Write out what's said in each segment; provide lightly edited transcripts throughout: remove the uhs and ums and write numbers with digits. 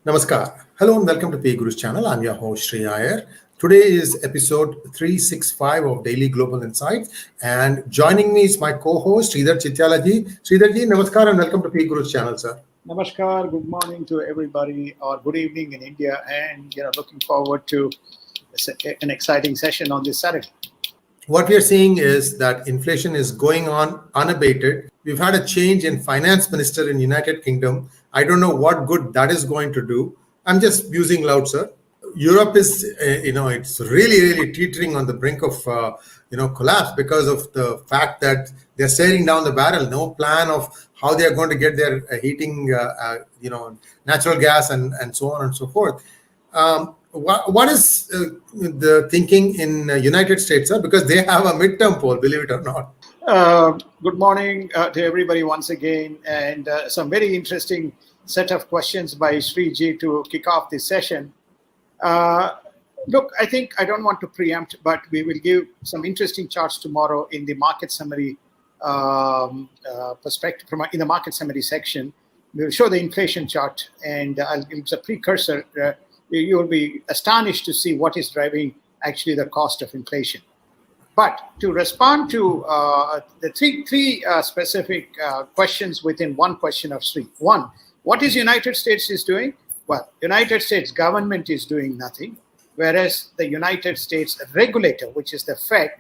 Namaskar. Hello and welcome to P Guru's channel. I'm your host Sri Iyer. Today is episode 365 of Daily Global Insights, and joining me is my co-host Sridhar Chityalaji. Sridharji, namaskar and welcome to P Guru's channel, sir. Namaskar. Good morning to everybody, or good evening in India, and looking forward to an exciting session on this Saturday. What we are seeing is that inflation is going on unabated. We've had a change in finance minister in United Kingdom. I don't know what good that is going to do. I'm just using loud, sir. Europe is, it's really teetering on the brink of, collapse because of the fact that they're staring down the barrel. No plan of how they are going to get their heating, natural gas and so on and so forth. What is the thinking in United States, sir? Because they have a midterm poll, believe it or not. Good morning to everybody once again, and some very interesting set of questions by Sriji to kick off this session. Look, I think I don't want to preempt, but we will give some interesting charts tomorrow in the market summary perspective. In the market summary section, we will show the inflation chart, and it's a precursor. You will be astonished to see what is driving actually the cost of inflation. But to respond to the three specific questions within one question of three. One, what is United States is doing? Well, United States government is doing nothing, whereas the United States regulator, which is the Fed,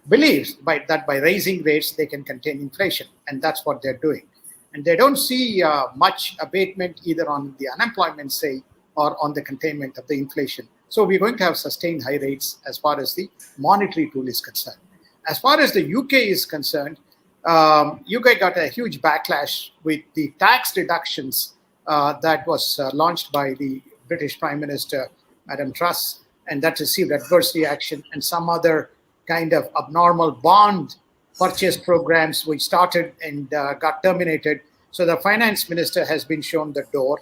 believes that by raising rates they can contain inflation, and that's what they're doing. And they don't see much abatement either on the unemployment side or on the containment of the inflation. So we're going to have sustained high rates as far as the monetary tool is concerned. As far as the UK is concerned, UK got a huge backlash with the tax reductions that was launched by the British Prime Minister, Madam Truss, and that received adverse reaction, and some other kind of abnormal bond purchase programs which started and got terminated. So the finance minister has been shown the door.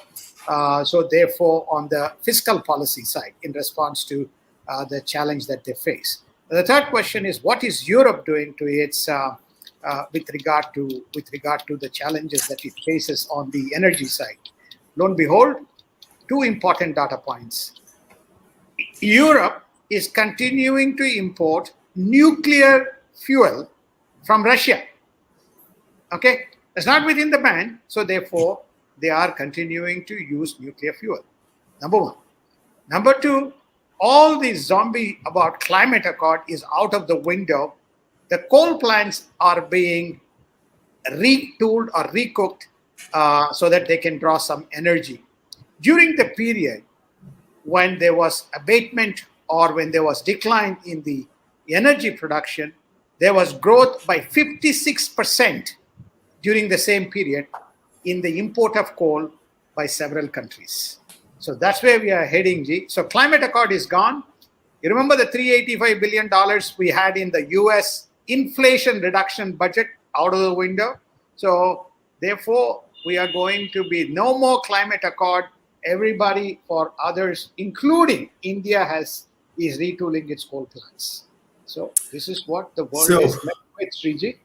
So therefore, on the fiscal policy side, in response to the challenge that they face. The third question is, what is Europe doing to its with regard to the challenges that it faces on the energy side? Lo and behold, two important data points. Europe is continuing to import nuclear fuel from Russia. Okay, it's not within the ban, so therefore they are continuing to use nuclear fuel. Number one. Number two, all the zombie about climate accord is out of the window. The coal plants are being retooled or recooked so that they can draw some energy. During the period when there was abatement or when there was decline in the energy production, there was growth by 56% during the same period in the import of coal by several countries. So that's where we are heading, G. So climate accord is gone. You remember the $385 billion we had in the US inflation reduction budget out of the window? So therefore, we are going to be no more climate accord. Everybody for others, including India, is retooling its coal plants. So this is what the world is met with, Sriji.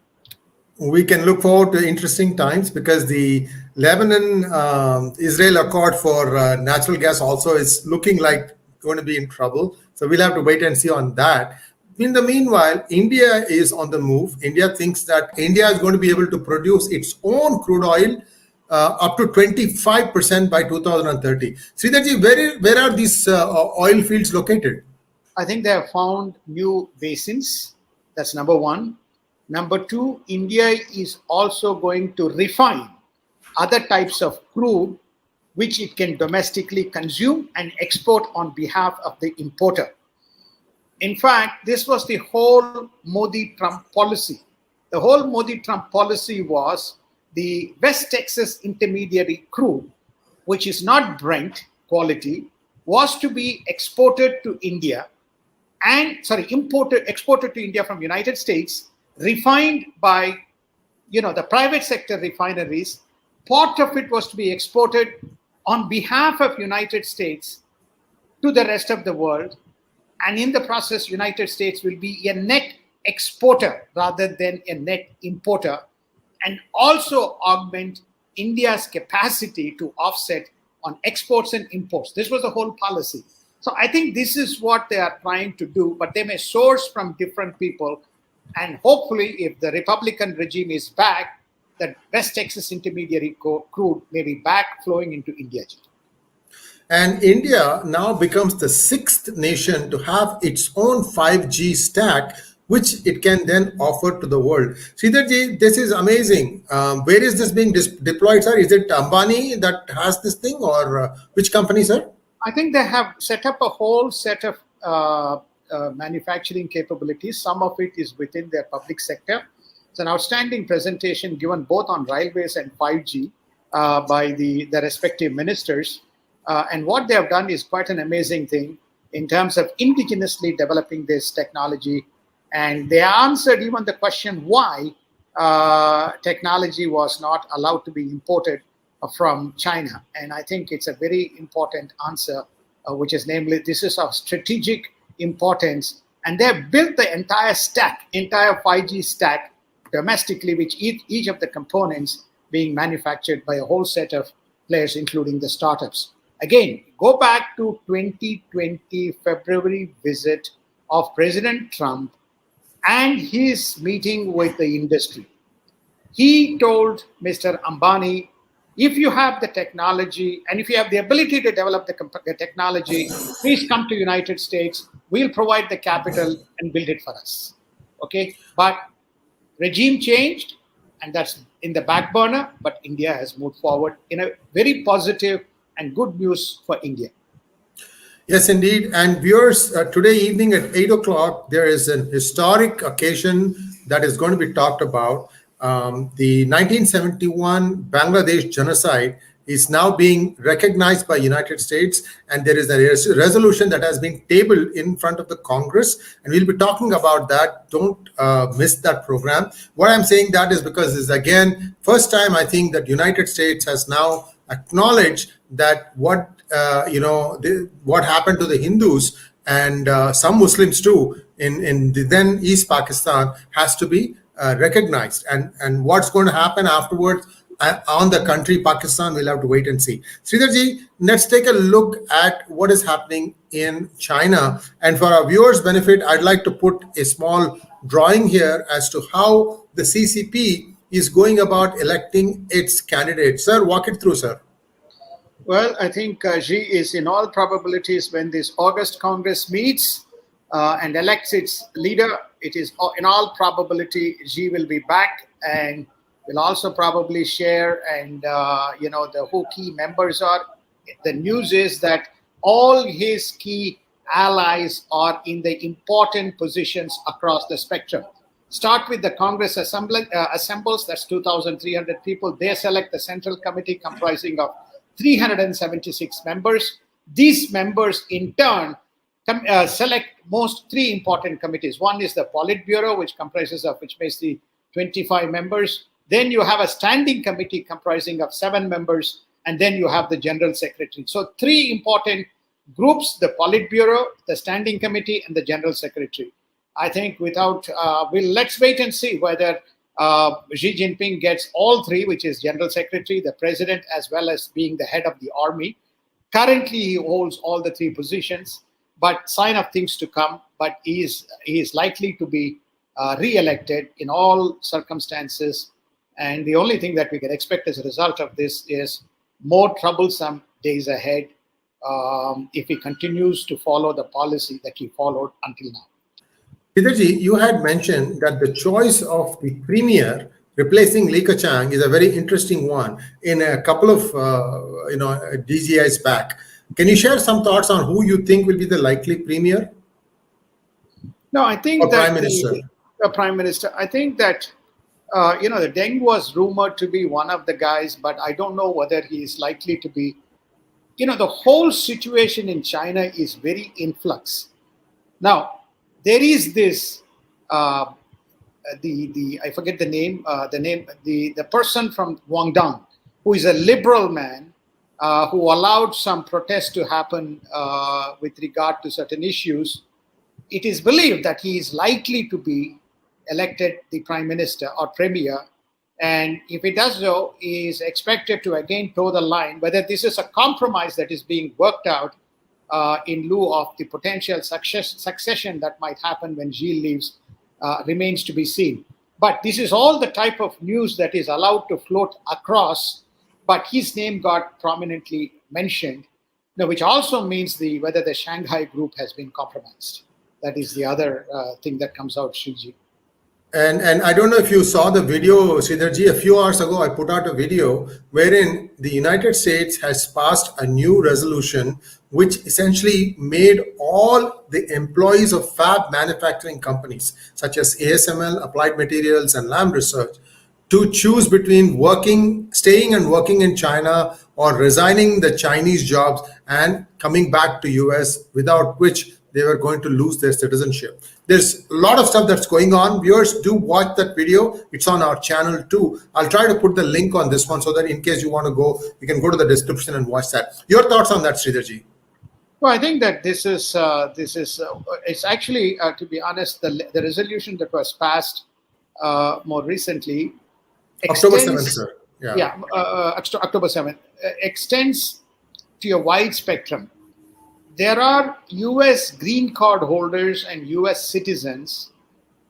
We can look forward to interesting times because the Lebanon-Israel accord for natural gas also is looking like going to be in trouble. So we'll have to wait and see on that. In the meanwhile, India is on the move. India thinks that India is going to be able to produce its own crude oil up to 25% by 2030. Sridharji, where are these oil fields located? I think they have found new basins. That's number one. Number two, India is also going to refine other types of crude which it can domestically consume and export on behalf of the importer. In fact, this was the whole Modi-Trump policy. The whole Modi-Trump policy was the West Texas intermediary crude, which is not Brent quality, was to be exported to India exported to India from United States, refined by, the private sector refineries. Part of it was to be exported on behalf of United States to the rest of the world. And in the process, United States will be a net exporter rather than a net importer, and also augment India's capacity to offset on exports and imports. This was the whole policy. So I think this is what they are trying to do, but they may source from different people. And hopefully, if the Republican regime is back, the West Texas Intermediary crude may be back flowing into India. And India now becomes the sixth nation to have its own 5G stack, which it can then offer to the world. Sridharji, this is amazing. Where is this being deployed, sir? Is it Ambani that has this thing, or which company, sir? I think they have set up a whole set of manufacturing capabilities. Some of it is within their public sector. It's an outstanding presentation given both on railways and 5G by the respective ministers. And what they have done is quite an amazing thing in terms of indigenously developing this technology. And they answered even the question why technology was not allowed to be imported from China. And I think it's a very important answer, which is namely, this is of strategic importance. And they have built the entire 5G stack domestically, which each of the components being manufactured by a whole set of players, including the startups. Again, go back to 2020 February visit of President Trump and his meeting with the industry. He told Mr. Ambani, if you have the technology and if you have the ability to develop the technology, please come to United States. We'll provide the capital and build it for us. Okay, but regime changed, and that's in the back burner. But India has moved forward in a very positive and good news for India. Yes, indeed. And viewers, today evening at 8 o'clock, there is an historic occasion that is going to be talked about. The 1971 Bangladesh genocide is now being recognized by United States, and there is a resolution that has been tabled in front of the Congress, and we'll be talking about that. Don't miss that program. What I'm saying that is because this is, again, first time I think that United States has now acknowledged that what happened to the Hindus and some Muslims too in the then East Pakistan has to be recognized, and what's going to happen afterwards on the country Pakistan, we'll have to wait and see. Sridharji, let's take a look at what is happening in China, and for our viewers' benefit, I'd like to put a small drawing here as to how the CCP is going about electing its candidates. Sir, walk it through, sir. Well, I think Xi is in all probabilities, when this August Congress meets and elects its leader, it is in all probability Xi will be back and will also probably share and who key members are. The news is that all his key allies are in the important positions across the spectrum. Start with the Congress assembles, that's 2,300 people. They select the Central Committee comprising of 376 members. These members in turn select three important committees. One is the Politburo, which basically 25 members. Then you have a standing committee comprising of 7 members, and then you have the General Secretary. So 3 important groups: the Politburo, the Standing Committee, and the General Secretary. I think let's wait and see whether Xi Jinping gets all 3, which is General Secretary, the President, as well as being the head of the army. Currently, he holds all the 3 positions, but sign of things to come. But he is likely to be re-elected in all circumstances. And the only thing that we can expect as a result of this is more troublesome days ahead if he continues to follow the policy that he followed until now. Sridharji, you had mentioned that the choice of the premier replacing Li Keqiang is a very interesting one in a couple of DGIs back. Can you share some thoughts on who you think will be the likely premier? No, I think or Prime Minister. The Prime Minister. I think that the Deng was rumored to be one of the guys, but I don't know whether he is likely to be. The whole situation in China is very in flux. Now, there is this I forget the name, the person from Guangdong, who is a liberal man, who allowed some protests to happen with regard to certain issues. It is believed that he is likely to be elected the Prime Minister or Premier, And if it does so, he is expected to again toe the line. Whether this is a compromise that is being worked out in lieu of the potential succession that might happen when Xi leaves remains to be seen. But this is all the type of news that is allowed to float across, but his name got prominently mentioned, which also means whether the Shanghai group has been compromised. That is the other thing that comes out, Shriji. And I don't know if you saw the video, Sridharji, a few hours ago, I put out a video wherein the United States has passed a new resolution which essentially made all the employees of fab manufacturing companies, such as ASML, Applied Materials, and Lam Research, to choose between staying and working in China or resigning the Chinese jobs and coming back to US, without which they were going to lose their citizenship. There's a lot of stuff that's going on. Viewers, do watch that video. It's on our channel too. I'll try to put the link on this one so that in case you want to go, you can go to the description and watch that. Your thoughts on that, Sridharji? Well, I think that this is it's actually, to be honest, the resolution that was passed more recently October 7th, sir. October 7th extends to a wide spectrum. There are US green card holders and US citizens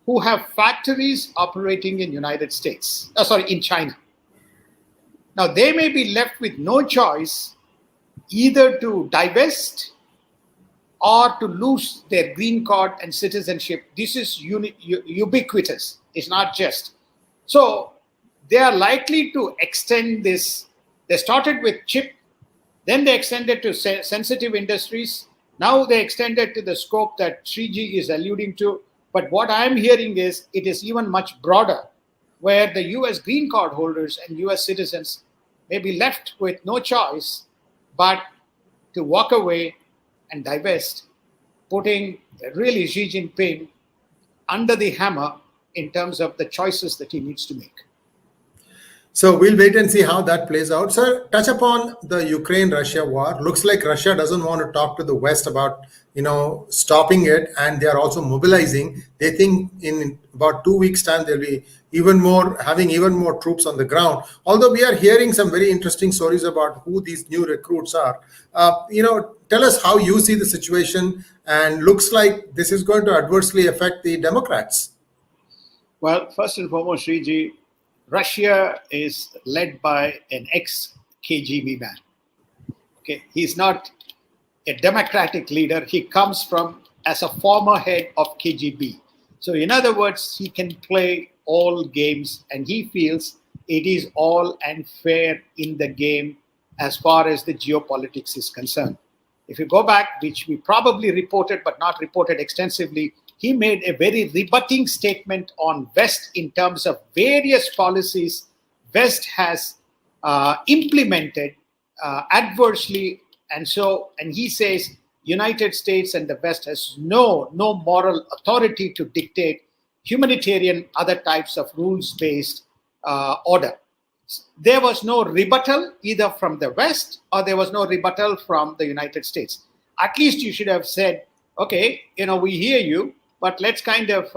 who have factories operating in in China. Now, they may be left with no choice either to divest or to lose their green card and citizenship. This is ubiquitous. It's not just. So they are likely to extend this. They started with chip, then they extended to sensitive industries. Now they extended to the scope that Shriji is alluding to. But what I'm hearing is it is even much broader, where the US green card holders and US citizens may be left with no choice but to walk away and divest, putting really Xi Jinping under the hammer in terms of the choices that he needs to make. So we'll wait and see how that plays out. Sir, touch upon the Ukraine-Russia war. Looks like Russia doesn't want to talk to the West about, stopping it, and they are also mobilizing. They think in about 2 weeks' time they'll be having even more troops on the ground. Although we are hearing some very interesting stories about who these new recruits are. Tell us how you see the situation, and looks like this is going to adversely affect the Democrats. Well, first and foremost, Shriji, Russia is led by an ex-KGB man. Okay, he's not a democratic leader. He comes from as a former head of KGB. So in other words, he can play all games, and he feels it is all and fair in the game as far as the geopolitics is concerned. If you go back, which we probably reported but not reported extensively, he made a very rebutting statement on West in terms of various policies West has implemented adversely. And he says United States and the West has no moral authority to dictate humanitarian other types of rules-based order. There was no rebuttal either from the West or there was no rebuttal from the United States. At least you should have said, okay, we hear you, but let's kind of,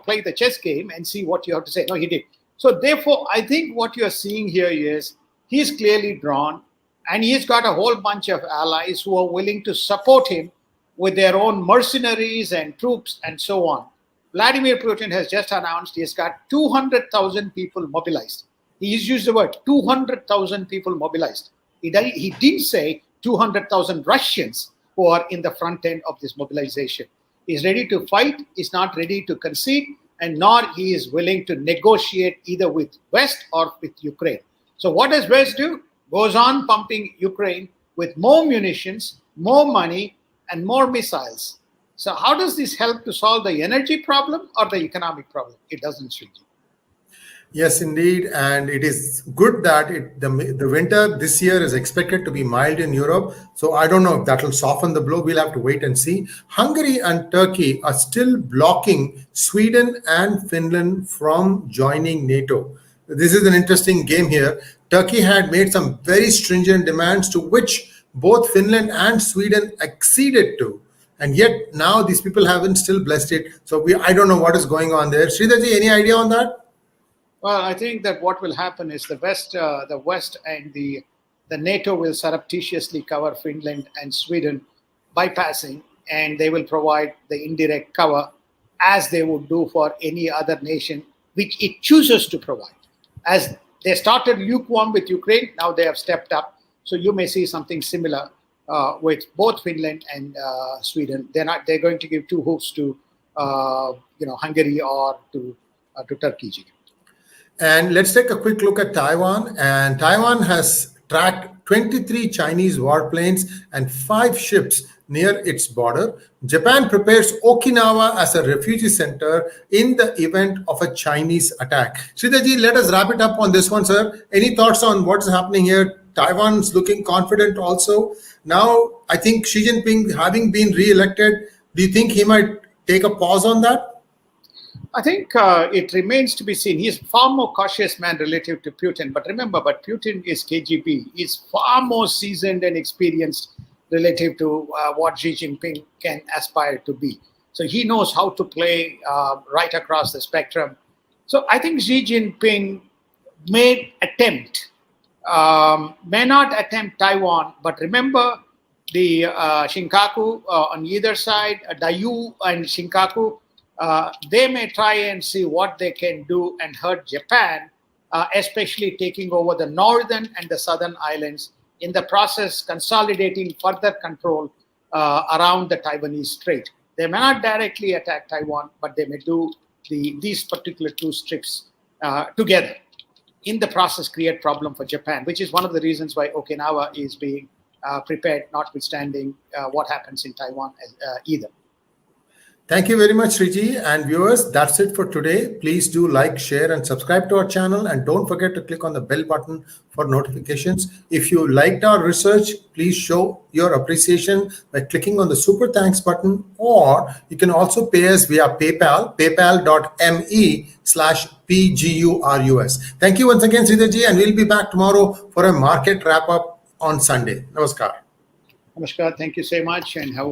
play the chess game and see what you have to say. No, he did. So therefore, I think what you're seeing here is he's clearly drawn, and he's got a whole bunch of allies who are willing to support him with their own mercenaries and troops and so on. Vladimir Putin has just announced he's got 200,000 people mobilized. He's used the word 200,000 people mobilized. He didn't say 200,000 Russians who are in the front end of this mobilization. He's ready to fight, he's not ready to concede, and nor he is willing to negotiate either with West or with Ukraine. So what does West do? Goes on pumping Ukraine with more munitions, more money, and more missiles. So how does this help to solve the energy problem or the economic problem? It doesn't, Shriji. Yes, indeed. And it is good that the winter this year is expected to be mild in Europe. So I don't know if that will soften the blow. We'll have to wait and see. Hungary and Turkey are still blocking Sweden and Finland from joining NATO. This is an interesting game here. Turkey had made some very stringent demands to which both Finland and Sweden acceded to. And yet now these people haven't still blessed it. So I don't know what is going on there. Sridharji, any idea on that? Well, I think that what will happen is the West and the NATO will surreptitiously cover Finland and Sweden, bypassing, and they will provide the indirect cover as they would do for any other nation which it chooses to provide. As they started lukewarm with Ukraine, now they have stepped up. So you may see something similar with both Finland and Sweden. They're going to give two hooves to Hungary or to Turkey. And let's take a quick look at Taiwan. And Taiwan has tracked 23 Chinese warplanes and 5 ships near its border. Japan prepares Okinawa as a refugee center in the event of a Chinese attack. Sridharji, let us wrap it up on this one, sir. Any thoughts on what's happening here? Taiwan's looking confident also. Now, I think Xi Jinping, having been re-elected, do you think he might take a pause on that? I think it remains to be seen. He's far more cautious man relative to Putin. But remember, Putin is KGB. He's far more seasoned and experienced relative to what Xi Jinping can aspire to be. So he knows how to play right across the spectrum. So I think Xi Jinping may not attempt Taiwan, but remember the Shinkaku on either side, Dayu and Shinkaku, they may try and see what they can do and hurt Japan, especially taking over the northern and the southern islands, in the process consolidating further control around the Taiwanese Strait. They may not directly attack Taiwan, but they may do these particular two strips together. In the process, create problem for Japan, which is one of the reasons why Okinawa is being prepared, notwithstanding what happens in Taiwan either. Thank you very much, Sriji. And viewers, that's it for today. Please do like, share, and subscribe to our channel. And don't forget to click on the bell button for notifications. If you liked our research, please show your appreciation by clicking on the super thanks button, or you can also pay us via PayPal, paypal.me/PGURUS. Thank you once again, Sridharji, and we'll be back tomorrow for a market wrap-up on Sunday. Namaskar. Namaskar. Thank you so much, and have